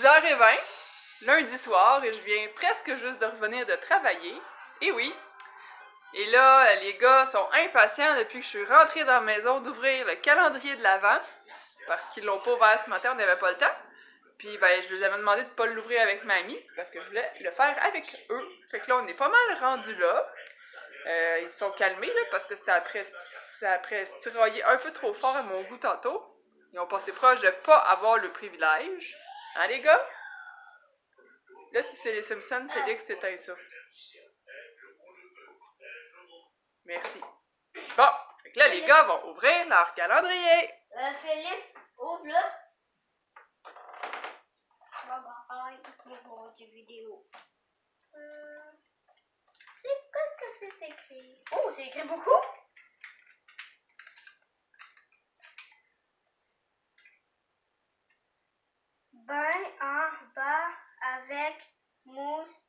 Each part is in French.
10h20, lundi soir, et je viens presque juste de revenir de travailler. Et oui. Et là, les gars sont impatients depuis que je suis rentrée dans la maison d'ouvrir le calendrier de l'Avent. Parce qu'ils l'ont pas ouvert ce matin, on n'avait pas le temps. Puis ben, je leur avais demandé de pas l'ouvrir avec mamie, parce que je voulais le faire avec eux. Fait que là, on est pas mal rendu là. Ils se sont calmés, là, parce que ça après se tirailler un peu trop fort à mon goût tantôt. Ils ont passé proche de pas avoir le privilège. Hein, les gars? Là, si c'est les Simpsons, Félix, t'éteins ça. Merci. Bon, fait que là, les gars vont ouvrir leur calendrier. Félix, ouvre-le. Bye bye. Pour des vidéos. Qu'est-ce que c'est écrit? Oh, c'est écrit beaucoup. Bain en bas avec mousse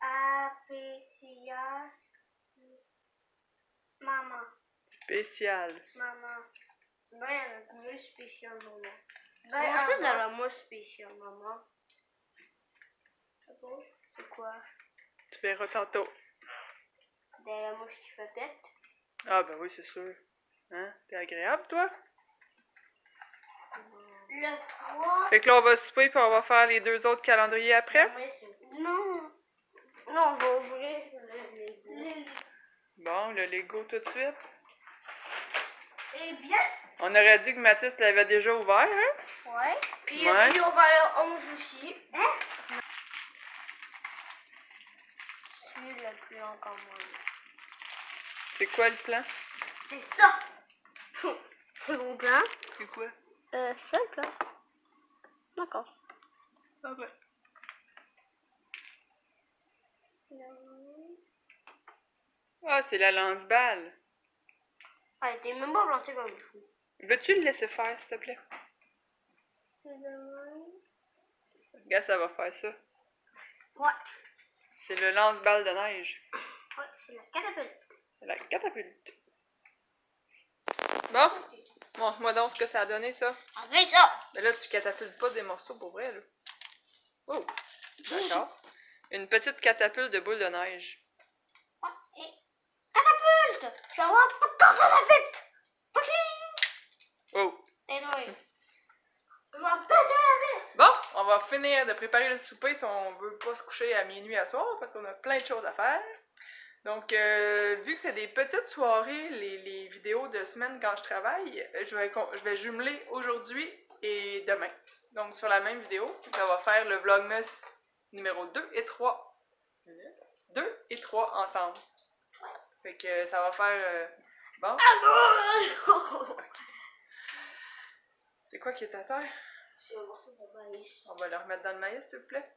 appécias. Maman. Spécial. Maman. Bain avec mousse spéciale, maman. Bain c'est de la mousse spéciale, maman. C'est quoi? Tu verras tantôt. De la mousse qui fait pète. Ah ben oui, c'est sûr. Hein? T'es agréable, toi? Le 3. Fait que là, on va souper puis on va faire les deux autres calendriers après. Non. Non, on va ouvrir le Lego. Bon, le Lego tout de suite. Eh bien. On aurait dit que Mathis l'avait déjà ouvert, hein? Ouais. Puis il y a des ouvert le 11 aussi. Hein? C'est le plan comme moi. C'est quoi le plan? C'est ça. C'est mon plan. C'est quoi? C'est ça le plan. D'accord. Ah ben. Ah, c'est la lance-balle. Ah, elle était même pas plantée comme il faut. Veux-tu le laisser faire, s'il te plaît? Regarde, ça va faire ça. Ouais. C'est le lance-balle de neige. Ouais, c'est la catapulte. C'est la catapulte. Bon, montre-moi donc ce que ça a donné, ça. Regardez ça. Mais là, tu catapultes pas des morceaux pour vrai, là. Oh, d'accord. Une petite catapulte de boule de neige. Ouais, et catapulte. Je vais avoir tout le temps ça la vite. Oh. Et là, je vais péter la vite. Bon, on va finir de préparer le souper si on veut pas se coucher à minuit à soir, parce qu'on a plein de choses à faire. Donc, vu que c'est des petites soirées, les vidéos de semaine quand je travaille, je vais jumeler aujourd'hui et demain. Donc, sur la même vidéo, ça va faire le Vlogmas numéro 2 et 3. 2 et 3 ensemble. Fait que ça va faire... bon. C'est quoi qui est à terre? C'est un morceau de maïs. On va le remettre dans le maïs, s'il vous plaît.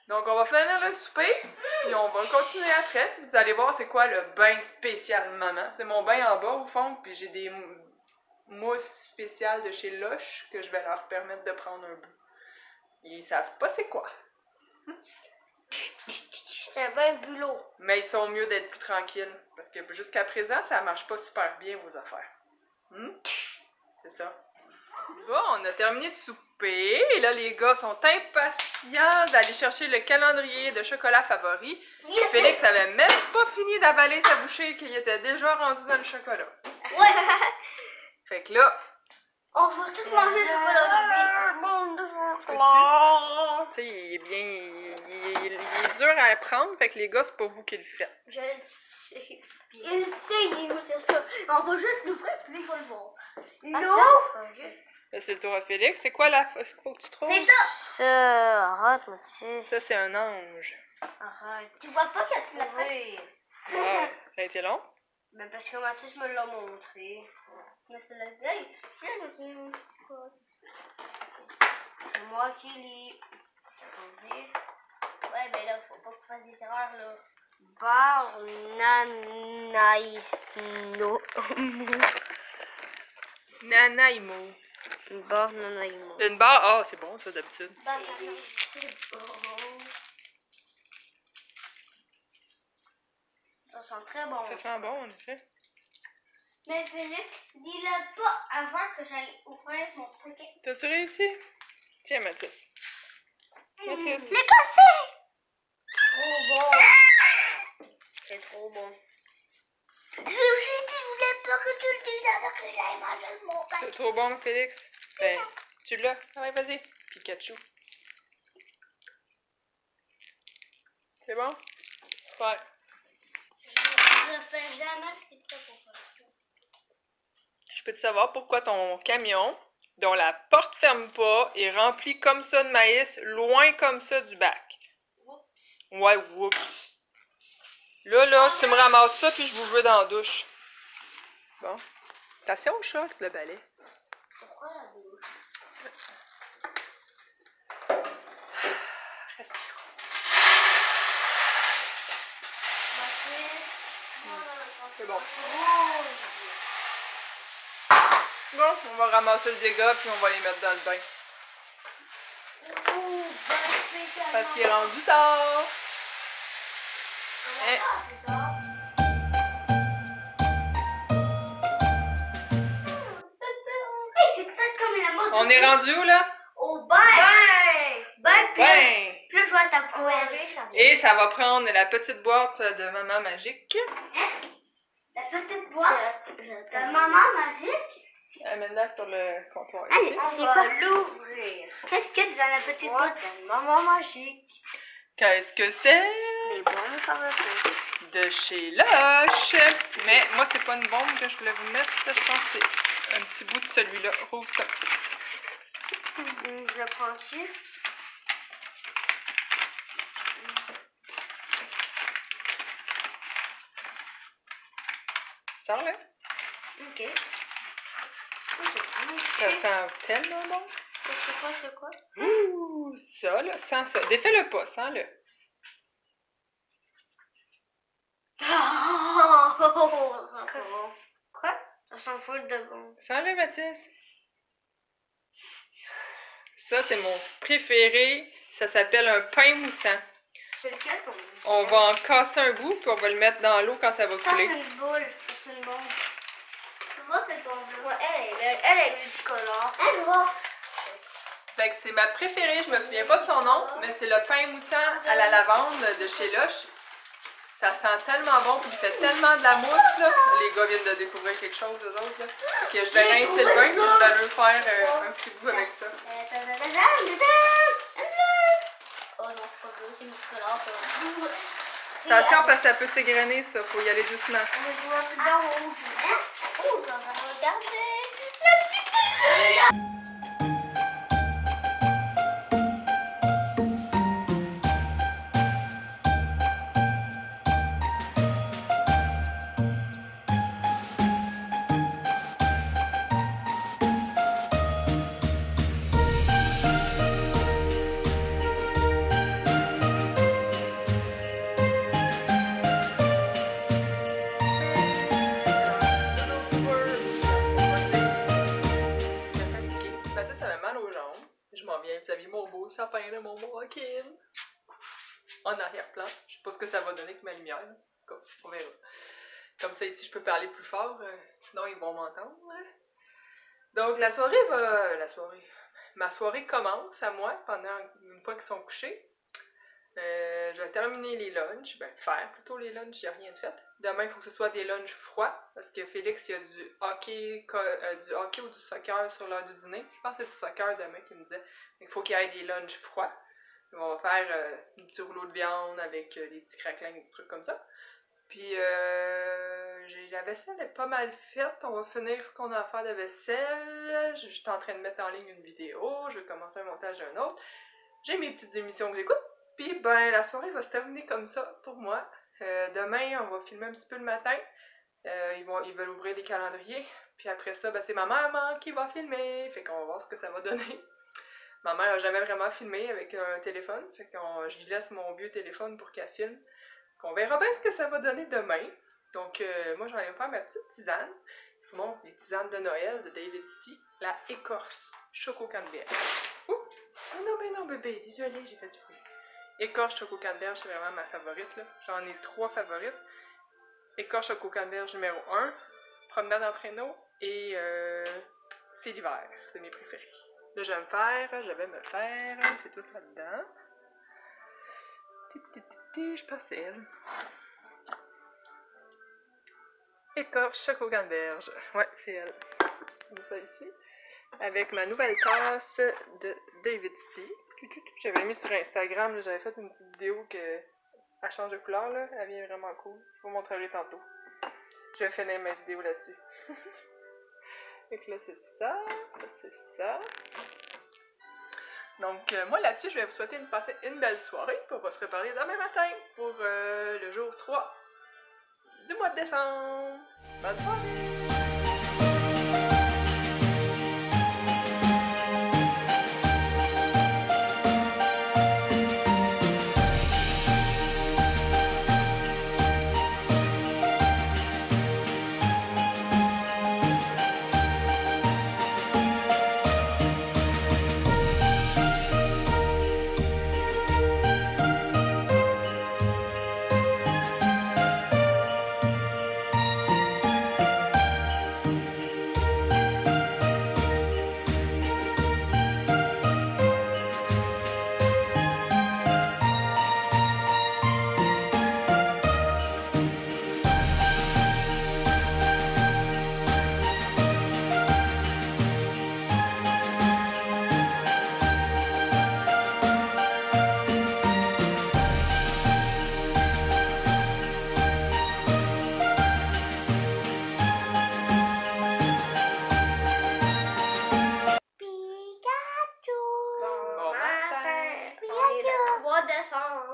Donc, on va finir le souper, puis on va continuer après. Vous allez voir c'est quoi le bain spécial maman. C'est mon bain en bas, au fond, puis j'ai des mousses spéciales de chez Lush que je vais leur permettre de prendre un bout. Ils savent pas c'est quoi. C'est un bain bulot. Mais ils sont mieux d'être plus tranquilles, parce que jusqu'à présent, ça marche pas super bien, vos affaires. C'est ça. Bon, on a terminé de souper, et là, les gars sont impatients d'aller chercher le calendrier de chocolat favori. Félix avait même pas fini d'avaler sa bouchée qu'il était déjà rendu dans le chocolat. Ouais. Fait que là... On va tout manger le chocolat aujourd'hui. Tu sais, il est bien... Il est dur à prendre, fait que les gars, c'est pas vous qui le faites. Je le sais. Il sait, c'est ça. On va juste l'ouvrir puis il va le voir. Non! Là, c'est le tour à Félix. C'est quoi la... Faut que tu trouves? C'est ça! Ça, arrête, Mathis. Ça, c'est un ange. Arrête. Tu vois pas quand tu l'as fait? Wow. Ça a été long? Ben parce que Mathis me l'a montré. Mais c'est la vieille. C'est quoi? C'est moi qui lis. Ouais, mais là, faut pas que tu fasses des erreurs, là. Barnanaïsno. Nanaimo. Barnanaïmo. Une barre? Ah, c'est bon, ça, d'habitude. C'est bon. Ça sent très bon. Ça sent bon, en effet. Mais Félix, dis-le pas avant que j'aille ouvrir mon paquet. T'as-tu réussi? Tiens, Mathis. Mathis. Je l'ai cassé! Trop bon! C'est trop bon. J'ai dit, je voulais pas que tu le dises avant que j'aille manger mon pain. C'est trop bon, Félix. Ben, tu l'as. Ah ouais, vas-y. Pikachu. C'est bon? Super. Je fais jamais ce qu'il faut pour faire ça. Je peux te savoir pourquoi ton camion, dont la porte ferme pas, est rempli comme ça de maïs, loin comme ça du bac. Oups. Ouais, oups. Là, tu me ramasses ça puis je vous veux dans la douche. Bon. Attention au chat avec le balai. Pourquoi la douche? Reste. C'est bon. Bon, on va ramasser le dégât puis on va les mettre dans le bain. Parce qu'il est rendu tard. Eh. C'est peut-être comme la mode. On est rendu où là? Au bain! Bain! Ben! Plus je vois ta poêlée, ça va. Et ça va prendre la petite boîte de Maman Magique. La petite boîte de maman magique. Amène-la sur le comptoir Allez, ici. on va l'ouvrir. Qu'est-ce qu'il y a dans la petite boîte de maman magique? Qu'est-ce que c'est? Les bonnes informations. De chez Lush. Mais moi, c'est pas une bombe que je voulais vous mettre. Je pense que c'est un petit bout de celui-là. Rouvre ça. Je le prends ici. Sors-le. Ok. Ça sent tellement bon. C'est quoi? Ouh, ça, là, sens ça. Défais-le pas, sens-le. Quoi? Ça sent full de bon. Sens-le, Mathis. Ça, c'est mon préféré. Ça s'appelle un pain moussant. C'est lequel ton On va en casser un bout, puis on va le mettre dans l'eau quand ça va Ça, couler. c'est une boule. C'est une bombe. Tu vois cette bombe-là? Ouais, elle est multicolore. Elle voit. Fait que c'est ma préférée, je me souviens pas de son nom, mais c'est le pain moussant à la lavande de chez Lush. Ça sent tellement bon, puis il fait tellement de la mousse, là. Les gars viennent de découvrir quelque chose, eux autres, là. Fait que je vais rincer le bain, puis je vais leur faire un petit bout avec ça. Oh non, c'est pas beau, c'est multicolore, ça. Attention, parce que ça peut s'égrener, ça. Faut y aller doucement. On va jouer un peu de rouge. Rouge, on va regarder. Vous avez mon beau sapin de mon walk-in. En arrière-plan. Je sais pas ce que ça va donner avec ma lumière. En tout cas, on verra. Comme ça, ici, je peux parler plus fort. Sinon, ils vont m'entendre. Donc, la soirée va... Ma soirée commence à moi pendant une fois qu'ils sont couchés. Je vais terminer les lunchs. Ben, faire plutôt les lunchs. J'ai rien de fait. Demain, il faut que ce soit des lunchs froids. Parce que Félix, il y a du hockey ou du soccer sur l'heure du dîner. Je pense que c'est du soccer demain qu'il me disait. Il faut qu'il y ait des lunchs froids. On va faire un petit rouleau de viande avec des petits craquelins et des trucs comme ça. Puis la vaisselle est pas mal faite. On va finir ce qu'on a à faire de vaisselle. Je suis en train de mettre en ligne une vidéo. Je vais commencer un montage d'un autre. J'ai mes petites émissions que j'écoute. Puis ben la soirée va se terminer comme ça pour moi. Demain, on va filmer un petit peu le matin. Ils veulent ouvrir les calendriers. Puis après ça, ben, c'est ma maman qui va filmer. Fait qu'on va voir ce que ça va donner. Ma mère n'a jamais vraiment filmé avec un téléphone. Fait que je lui laisse mon vieux téléphone pour qu'elle filme. On verra bien ce que ça va donner demain. Donc, moi, je vais aller me faire ma petite tisane. Bon, les tisanes de Noël de David City. La écorce choco canneberge. Ouh! Oh non, bébé, désolé, j'ai fait du bruit. Écorce choco canneberge, c'est vraiment ma favorite. J'en ai 3 favorites. Écorce choco canneberge numéro 1. Promenade en traîneau. Et c'est l'hiver. C'est mes préférés. Là, je vais me faire, c'est tout là-dedans. Je pense que c'est elle. Écorce au canneberge. Ouais, c'est elle. J'ai ça ici. Avec ma nouvelle tasse de David Tea. J'avais mis sur Instagram, j'avais fait une petite vidéo que elle change de couleur, là. Elle vient vraiment cool. Je vous montrerai tantôt. Je vais finir ma vidéo là-dessus. Donc là, c'est ça. Ça, c'est ça. Donc, moi là-dessus, je vais vous souhaiter de passer une belle soirée. Puis on va se reparler demain matin pour le jour 3 du mois de décembre. Bonne soirée!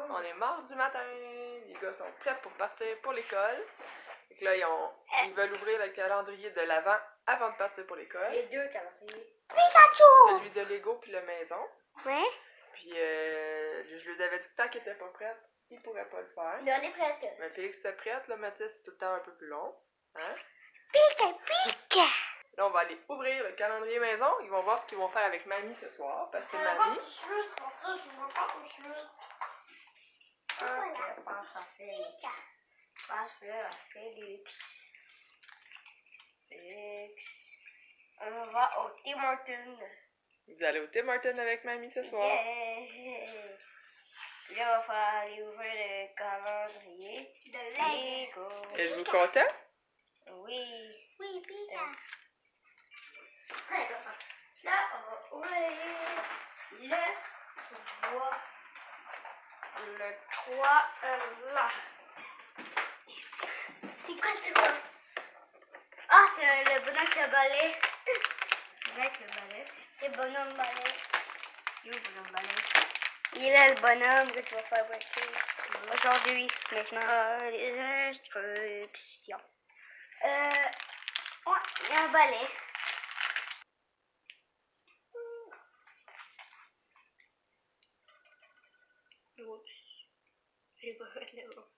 On est mardi matin, les gars sont prêts pour partir pour l'école. Donc là, ils veulent ouvrir le calendrier de l'Avent avant de partir pour l'école. Les deux calendriers. Celui de Lego puis le maison. Ouais. Puis je lui avais dit que tant qu'il était pas prête, il pourrait pas le faire. Mais on est prête. Mais Félix était prête, là, Mathis, c'est tout le temps un peu plus long. Hein? Pique. Là, on va aller ouvrir le calendrier maison. Ils vont voir ce qu'ils vont faire avec Mamie ce soir, parce que c'est Mamie. Je pense à Félix. On va au Tim Hortons. Vous allez au Tim Hortons avec Mamie ce soir. Yeah. Là, on va aller ouvrir le calendrier de Lego. Êtes-vous content? Oui. Oui, Pika. Là, on va ouvrir le 3 là. C'est quoi le 3? Ah, c'est le bonhomme qui a balai. Avec le balai. C'est le bonhomme balai. Il est où le bonhomme balai? Il est là le bonhomme que tu vas faire breaker. Aujourd'hui, maintenant, les instructions. Ouais, il y a un balai. Oups. J'ai pas fait le oups.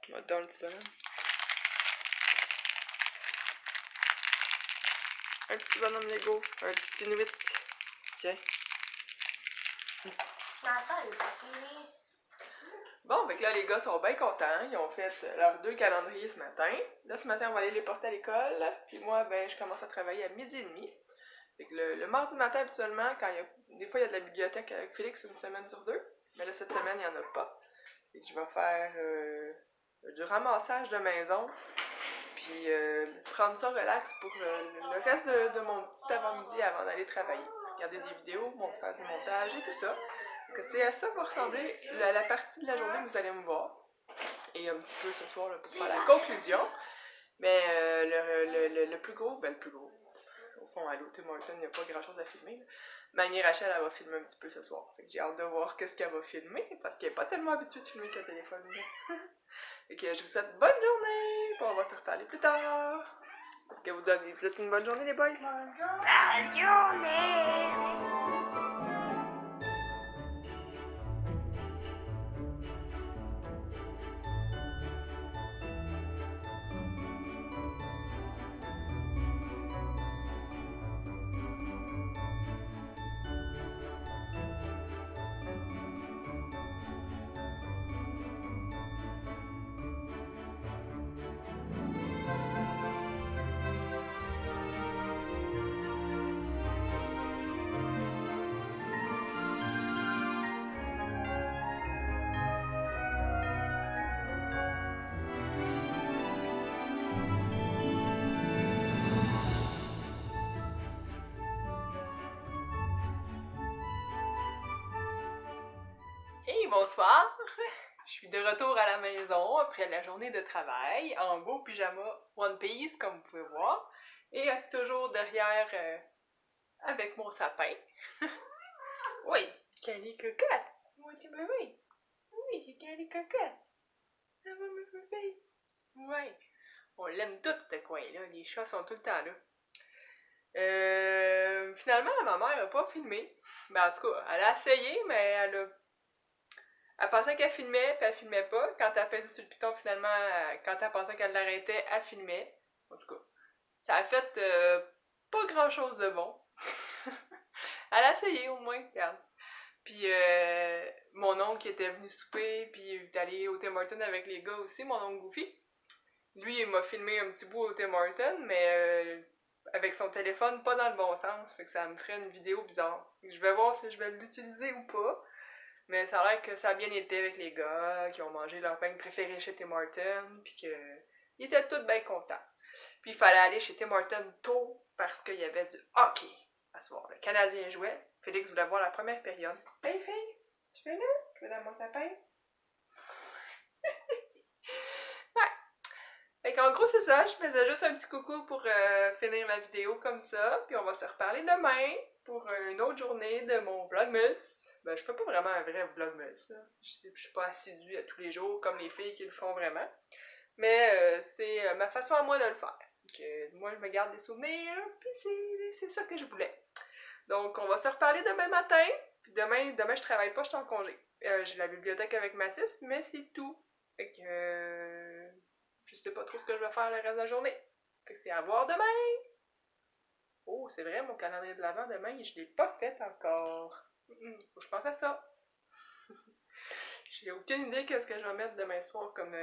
On va te donner le petit bonhomme. Un petit bonhomme Lego, un petit Inuit. Tiens. Bon, donc là, les gars sont bien contents. Ils ont fait leurs 2 calendriers ce matin. Là, ce matin, on va aller les porter à l'école. Puis moi, ben, je commence à travailler à 12h30. Fait que le mardi matin, habituellement, des fois, il y a de la bibliothèque avec Félix une semaine sur 2. Mais là, cette semaine, il n'y en a pas. Fait que je vais faire du ramassage de maison. Puis prendre ça relax pour le reste de mon petit avant-midi avant d'aller travailler. Regarder des vidéos, faire du montage et tout ça. Donc c'est à ça va ressembler la partie de la journée que vous allez me voir. Et un petit peu ce soir là, pour faire la conclusion. Mais le plus gros, au fond, à l'hôtel Morton, il n'y a pas grand chose à filmer. Là. Mamie Rachel, elle va filmer un petit peu ce soir. Fait que j'ai hâte de voir qu'est-ce qu'elle va filmer, parce qu'elle n'est pas tellement habituée de filmer avec le téléphone. Fait que je vous souhaite bonne journée, puis on va se reparler plus tard. Est-ce que vous dites une bonne journée les boys? Bonne journée. bonsoir! Je suis de retour à la maison après la journée de travail, en beau pyjama One Piece, comme vous pouvez voir, et toujours derrière avec mon sapin. Oui, Cali Cocotte! Moi, tu me oui! Oui, c'est Cali Cocotte! Ça va me faire! Ouais! On l'aime tout, ce coin-là, les chats sont tout le temps là. Finalement, ma mère n'a pas filmé. Ben, en tout cas, elle a essayé, mais elle pensait qu'elle filmait, puis elle filmait pas. Quand elle pesait sur le piton, finalement, quand elle pensait qu'elle l'arrêtait, elle filmait. En tout cas, ça a fait pas grand-chose de bon. Elle a essayé, au moins, regarde. Puis mon oncle qui était venu souper, puis il est allé au Tim Hortons avec les gars aussi, mon oncle Goofy. Lui, il m'a filmé un petit bout au Tim Hortons, mais avec son téléphone, pas dans le bon sens. Fait que ça me ferait une vidéo bizarre. Je vais voir si je vais l'utiliser ou pas. Mais ça a l'air que ça a bien été avec les gars, qui ont mangé leur pain préféré chez Tim Hortons, puis qu'ils étaient tous bien contents. Puis il fallait aller chez Tim Hortons tôt, parce qu'il y avait du hockey à ce soir. Le Canadien jouait. Félix voulait voir la première période. Hey fille, tu fais là? Tu fais dans mon sapin? Ouais. Fait qu'en gros, c'est ça. Je faisais juste un petit coucou pour finir la vidéo comme ça. Puis on va se reparler demain pour une autre journée de mon vlogmas. Ben, je fais pas vraiment un vrai vlogmas, là. Je suis pas assidue à tous les jours comme les filles qui le font vraiment. Mais c'est ma façon à moi de le faire. Donc, moi, je me garde des souvenirs, puis c'est ça que je voulais. Donc, on va se reparler demain matin. Puis demain, je travaille pas, je suis en congé. J'ai la bibliothèque avec Mathis, mais c'est tout. Fait que je sais pas trop ce que je vais faire le reste de la journée. Fait que c'est à voir demain! Oh, c'est vrai, mon calendrier de l'Avent demain, je l'ai pas fait encore. Faut que je pense à ça. J'ai aucune idée qu'est-ce que je vais mettre demain soir comme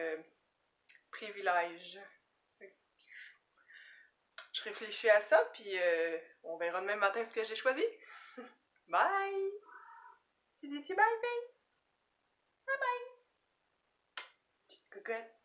privilège. Je réfléchis à ça, puis on verra demain matin ce que j'ai choisi. Bye! Tu dis-tu bye, bye? Bye bye! Petite cocotte.